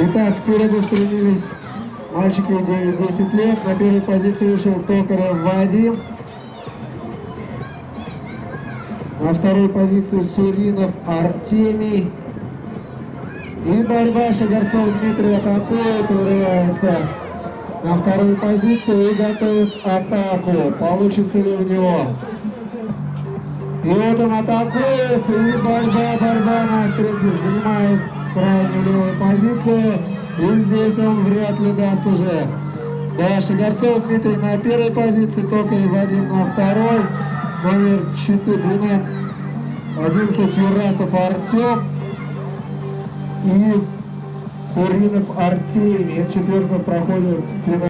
Итак, вперед устремились мальчики 9-10 лет. На первой позиции вышел Токарев Вадим. На второй позиции Суринов Артемий. И борьба Шагарцов Дмитрий атакует, вырывается на вторую позицию и готовит атаку. Получится ли у него? И вот он атакует, и борьба на третью занимает крайнюю левую позицию. И здесь он вряд ли даст уже. Да, Шагарцов Дмитрий на первой позиции, Токарев Вадим на второй. Номер 11 Юрасов Артем и Суринов Артемий. Четвертый проходит в финал.